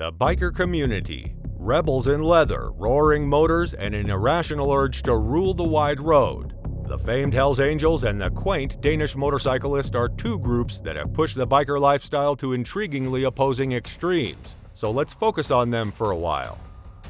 The biker community. Rebels in leather, roaring motors, and an irrational urge to rule the wide road. The famed Hells Angels and the quaint Danish motorcyclists are two groups that have pushed the biker lifestyle to intriguingly opposing extremes, so let's focus on them for a while.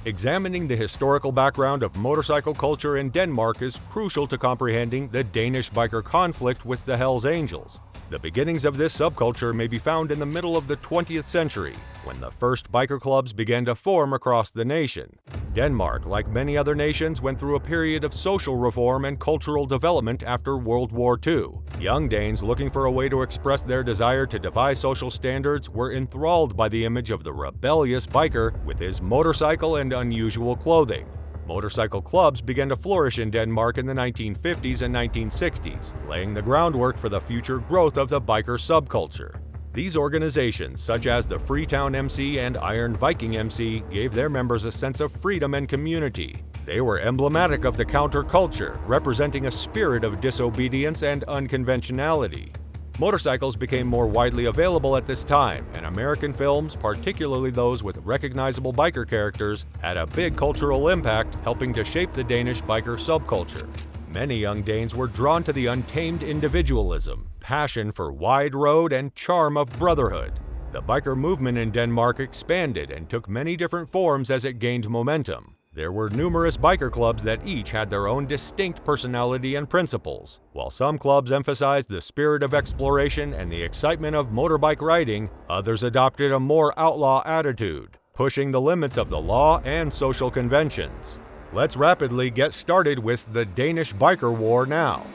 Examining the historical background of motorcycle culture in Denmark is crucial to comprehending the Danish biker conflict with the Hells Angels. The beginnings of this subculture may be found in the middle of the 20th century, when the first biker clubs began to form across the nation. Denmark, like many other nations, went through a period of social reform and cultural development after World War II. Young Danes looking for a way to express their desire to defy social standards were enthralled by the image of the rebellious biker with his motorcycle and unusual clothing. Motorcycle clubs began to flourish in Denmark in the 1950s and 1960s, laying the groundwork for the future growth of the biker subculture. These organizations, such as the Freetown MC and Iron Viking MC, gave their members a sense of freedom and community. They were emblematic of the counterculture, representing a spirit of disobedience and unconventionality. Motorcycles became more widely available at this time, and American films, particularly those with recognizable biker characters, had a big cultural impact, helping to shape the Danish biker subculture. Many young Danes were drawn to the untamed individualism, passion for wide road, and charm of brotherhood. The biker movement in Denmark expanded and took many different forms as it gained momentum. There were numerous biker clubs that each had their own distinct personality and principles. While some clubs emphasized the spirit of exploration and the excitement of motorbike riding, others adopted a more outlaw attitude, pushing the limits of the law and social conventions. Let's rapidly get started with the Danish Biker War now.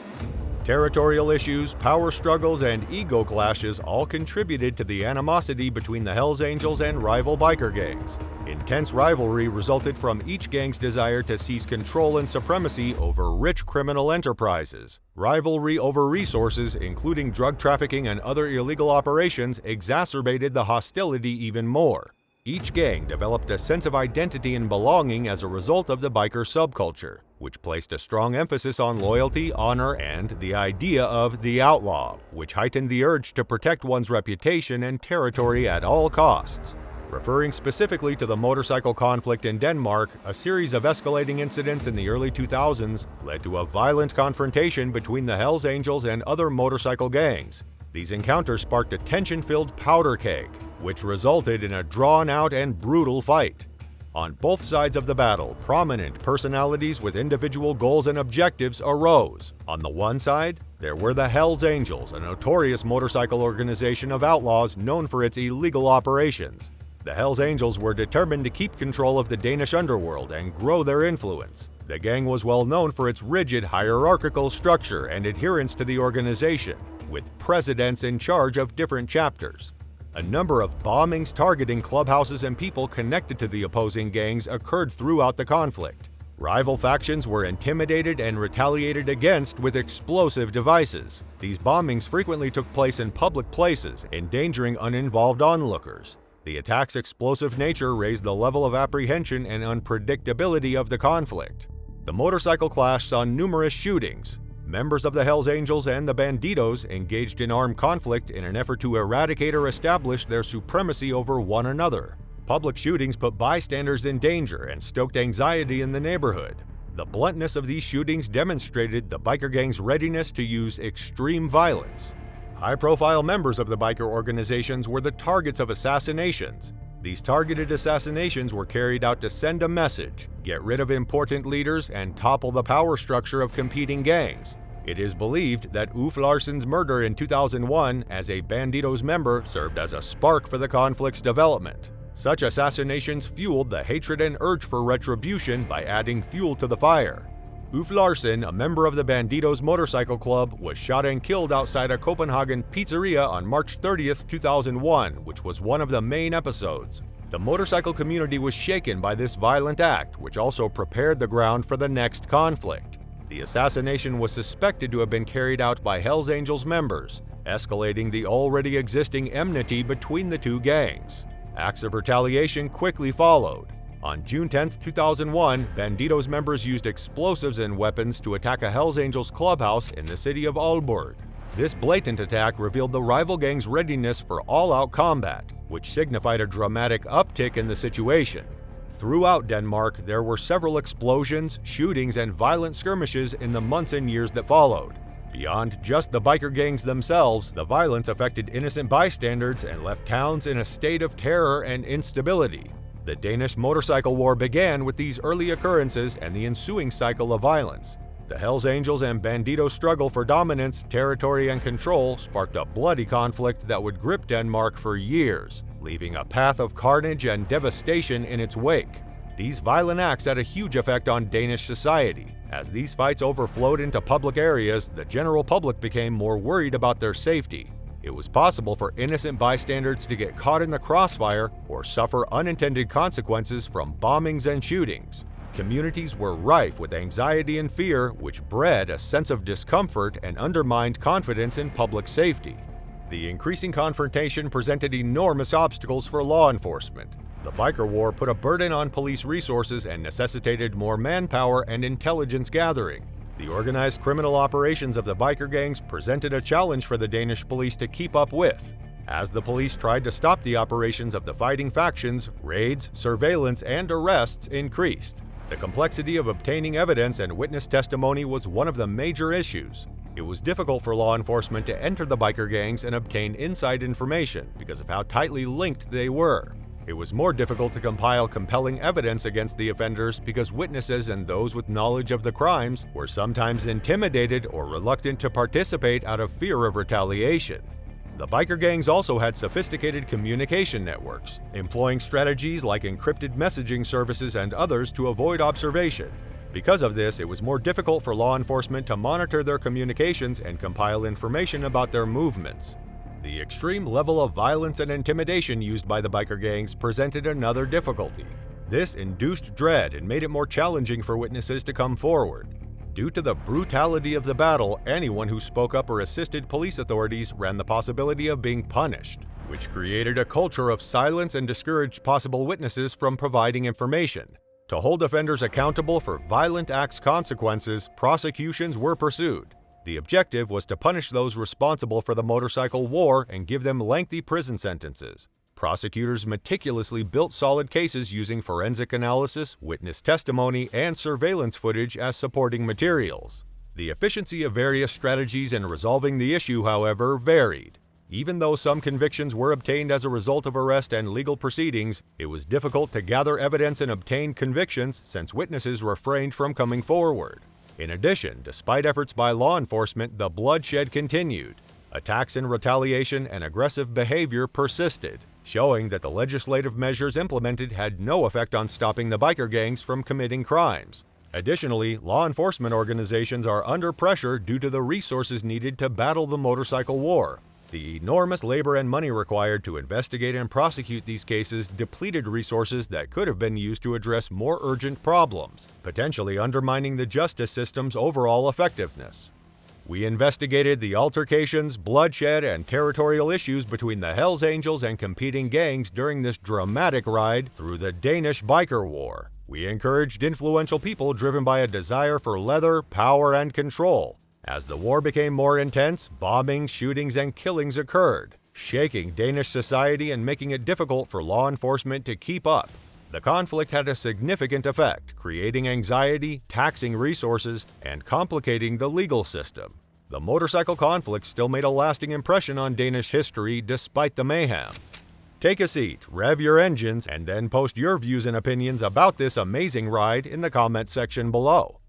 Territorial issues, power struggles, and ego clashes all contributed to the animosity between the Hells Angels and rival biker gangs. Intense rivalry resulted from each gang's desire to seize control and supremacy over rich criminal enterprises. Rivalry over resources, including drug trafficking and other illegal operations, exacerbated the hostility even more. Each gang developed a sense of identity and belonging as a result of the biker subculture, which placed a strong emphasis on loyalty, honor, and the idea of the outlaw, which heightened the urge to protect one's reputation and territory at all costs. Referring specifically to the motorcycle conflict in Denmark, a series of escalating incidents in the early 2000s led to a violent confrontation between the Hells Angels and other motorcycle gangs. These encounters sparked a tension-filled powder keg, which resulted in a drawn-out and brutal fight. On both sides of the battle, prominent personalities with individual goals and objectives arose. On the one side, there were the Hells Angels, a notorious motorcycle organization of outlaws known for its illegal operations. The Hells Angels were determined to keep control of the Danish underworld and grow their influence. The gang was well known for its rigid hierarchical structure and adherence to the organization, with presidents in charge of different chapters. A number of bombings targeting clubhouses and people connected to the opposing gangs occurred throughout the conflict. Rival factions were intimidated and retaliated against with explosive devices. These bombings frequently took place in public places, endangering uninvolved onlookers. The attack's explosive nature raised the level of apprehension and unpredictability of the conflict. The motorcycle clash saw numerous shootings. Members of the Hells Angels and the Bandidos engaged in armed conflict in an effort to eradicate or establish their supremacy over one another. Public shootings put bystanders in danger and stoked anxiety in the neighborhood. The bluntness of these shootings demonstrated the biker gang's readiness to use extreme violence. High-profile members of the biker organizations were the targets of assassinations. These targeted assassinations were carried out to send a message, get rid of important leaders, and topple the power structure of competing gangs. It is believed that Ulf Larsen's murder in 2001 as a Bandidos member served as a spark for the conflict's development. Such assassinations fueled the hatred and urge for retribution by adding fuel to the fire. Ulf Larsen, a member of the Bandidos motorcycle club, was shot and killed outside a Copenhagen pizzeria on March 30, 2001, which was one of the main episodes. The motorcycle community was shaken by this violent act, which also prepared the ground for the next conflict. The assassination was suspected to have been carried out by Hells Angels members, escalating the already existing enmity between the two gangs. Acts of retaliation quickly followed. On June 10, 2001, Bandidos members used explosives and weapons to attack a Hells Angels clubhouse in the city of Aalborg. This blatant attack revealed the rival gang's readiness for all-out combat. which signified a dramatic uptick in the situation. Throughout Denmark, there were several explosions, shootings, and violent skirmishes in the months and years that followed. Beyond just the biker gangs themselves, the violence affected innocent bystanders and left towns in a state of terror and instability. The Danish motorcycle war began with these early occurrences and the ensuing cycle of violence. The Hells Angels and Bandidos' struggle for dominance, territory, and control sparked a bloody conflict that would grip Denmark for years, leaving a path of carnage and devastation in its wake. These violent acts had a huge effect on Danish society. As these fights overflowed into public areas, the general public became more worried about their safety. It was possible for innocent bystanders to get caught in the crossfire or suffer unintended consequences from bombings and shootings. Communities were rife with anxiety and fear, which bred a sense of discomfort and undermined confidence in public safety. The increasing confrontation presented enormous obstacles for law enforcement. The Biker War put a burden on police resources and necessitated more manpower and intelligence gathering. The organized criminal operations of the biker gangs presented a challenge for the Danish police to keep up with. As the police tried to stop the operations of the fighting factions, raids, surveillance, and arrests increased. The complexity of obtaining evidence and witness testimony was one of the major issues. It was difficult for law enforcement to enter the biker gangs and obtain inside information because of how tightly linked they were. It was more difficult to compile compelling evidence against the offenders because witnesses and those with knowledge of the crimes were sometimes intimidated or reluctant to participate out of fear of retaliation. The biker gangs also had sophisticated communication networks, employing strategies like encrypted messaging services and others to avoid observation. Because of this, it was more difficult for law enforcement to monitor their communications and compile information about their movements. The extreme level of violence and intimidation used by the biker gangs presented another difficulty. This induced dread and made it more challenging for witnesses to come forward. Due to the brutality of the battle, anyone who spoke up or assisted police authorities ran the possibility of being punished, which created a culture of silence and discouraged possible witnesses from providing information. To hold offenders accountable for violent acts' consequences, prosecutions were pursued. The objective was to punish those responsible for the motorcycle war and give them lengthy prison sentences. Prosecutors meticulously built solid cases using forensic analysis, witness testimony, and surveillance footage as supporting materials. The efficiency of various strategies in resolving the issue, however, varied. Even though some convictions were obtained as a result of arrest and legal proceedings, it was difficult to gather evidence and obtain convictions since witnesses refrained from coming forward. In addition, despite efforts by law enforcement, the bloodshed continued. Attacks in retaliation and aggressive behavior persisted, showing that the legislative measures implemented had no effect on stopping the biker gangs from committing crimes. Additionally, law enforcement organizations are under pressure due to the resources needed to battle the motorcycle war. The enormous labor and money required to investigate and prosecute these cases depleted resources that could have been used to address more urgent problems, potentially undermining the justice system's overall effectiveness. We investigated the altercations, bloodshed, and territorial issues between the Hells Angels and competing gangs during this dramatic ride through the Danish Biker War. We encouraged influential people driven by a desire for leather, power, and control. As the war became more intense, bombings, shootings, and killings occurred, shaking Danish society and making it difficult for law enforcement to keep up. The conflict had a significant effect, creating anxiety, taxing resources, and complicating the legal system. The motorcycle conflict still made a lasting impression on Danish history despite the mayhem. Take a seat, rev your engines, and then post your views and opinions about this amazing ride in the comment section below.